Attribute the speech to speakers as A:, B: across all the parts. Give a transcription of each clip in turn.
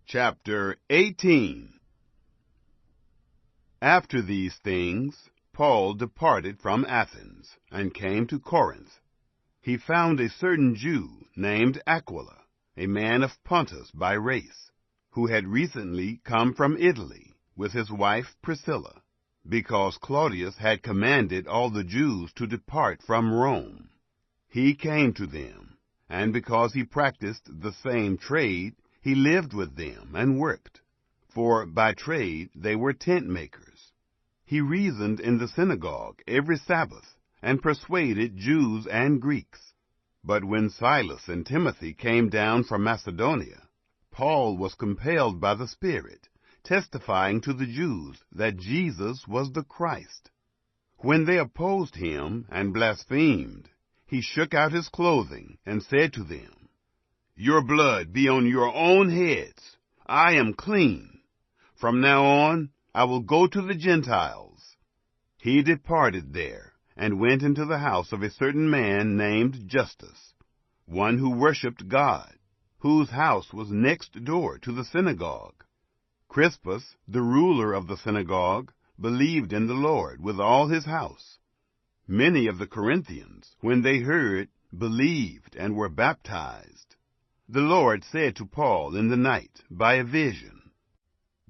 A: Chapter 18. After these things, Paul departed from Athens, and came to Corinth. He found a certain Jew named Aquila, a man of Pontus by race, who had recently come from Italy with his wife Priscilla, because Claudius had commanded all the Jews to depart from Rome. He came to them, and because he practiced the same trade, he lived with them and worked, for by trade they were tent makers. He reasoned in the synagogue every Sabbath, and persuaded Jews and Greeks. But when Silas and Timothy came down from Macedonia, Paul was compelled by the Spirit, testifying to the Jews that Jesus was the Christ. When they opposed him and blasphemed, he shook out his clothing and said to them, "Your blood be on your own heads. I am clean. From now on, I will go to the Gentiles." He departed there, and went into the house of a certain man named Justus, one who worshipped God, whose house was next door to the synagogue. Crispus, the ruler of the synagogue, believed in the Lord with all his house. Many of the Corinthians, when they heard, believed and were baptized. The Lord said to Paul in the night by a vision,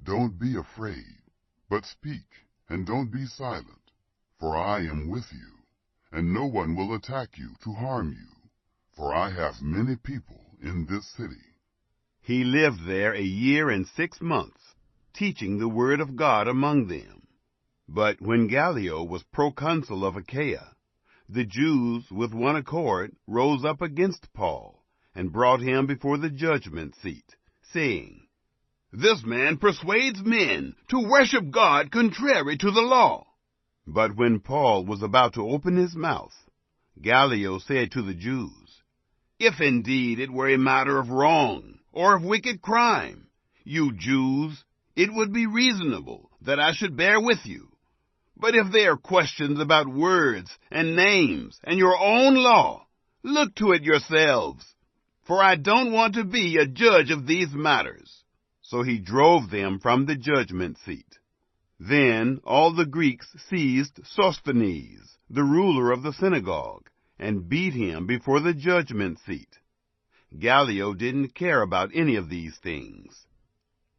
B: "Don't be afraid, but speak, and don't be silent, for I am with you, and no one will attack you to harm you, for I have many people in this city."
A: He lived there a year and 6 months, teaching the word of God among them. But when Gallio was proconsul of Achaia, the Jews with one accord rose up against Paul, and brought him before the judgment seat, saying, "This man persuades men to worship God contrary to the law." But when Paul was about to open his mouth, Gallio said to the Jews, "If indeed it were a matter of wrong or of wicked crime, you Jews, it would be reasonable that I should bear with you. But if they are questions about words and names and your own law, look to it yourselves. For I don't want to be a judge of these matters." So he drove them from the judgment seat. Then all the Greeks seized Sosthenes, the ruler of the synagogue, and beat him before the judgment seat. Gallio didn't care about any of these things.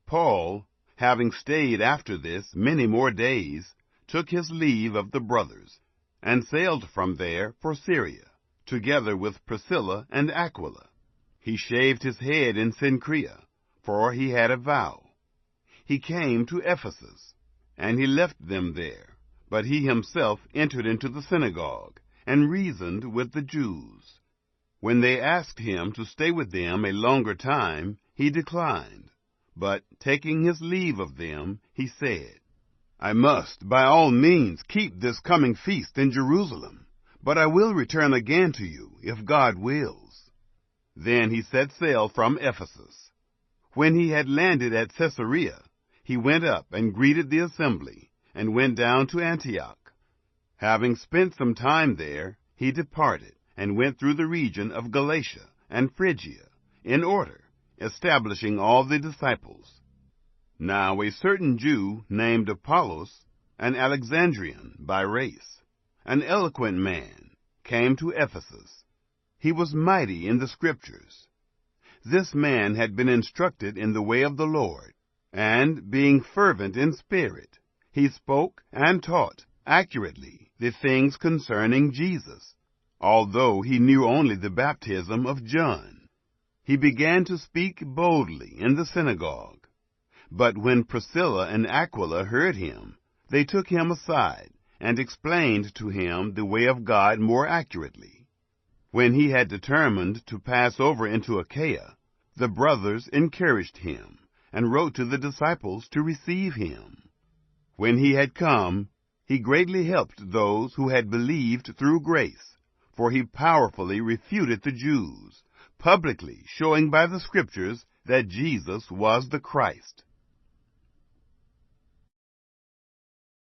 A: Paul, having stayed after this many more days, took his leave of the brothers, and sailed from there for Syria, together with Priscilla and Aquila. He shaved his head in Cenchrea, for he had a vow. He came to Ephesus, and he left them there, but he himself entered into the synagogue, and reasoned with the Jews. When they asked him to stay with them a longer time, he declined, but taking his leave of them, he said, "I must by all means keep this coming feast in Jerusalem, but I will return again to you, if God wills." Then he set sail from Ephesus. When he had landed at Caesarea, he went up and greeted the assembly, and went down to Antioch. Having spent some time there, he departed, and went through the region of Galatia and Phrygia, in order, establishing all the disciples. Now a certain Jew named Apollos, an Alexandrian by race, an eloquent man, came to Ephesus. He was mighty in the Scriptures. This man had been instructed in the way of the Lord, and, being fervent in spirit, he spoke and taught accurately the things concerning Jesus, although he knew only the baptism of John. He began to speak boldly in the synagogue. But when Priscilla and Aquila heard him, they took him aside, and explained to him the way of God more accurately. When he had determined to pass over into Achaia, the brothers encouraged him, and wrote to the disciples to receive him. When he had come, he greatly helped those who had believed through grace, for he powerfully refuted the Jews, publicly showing by the Scriptures that Jesus was the Christ.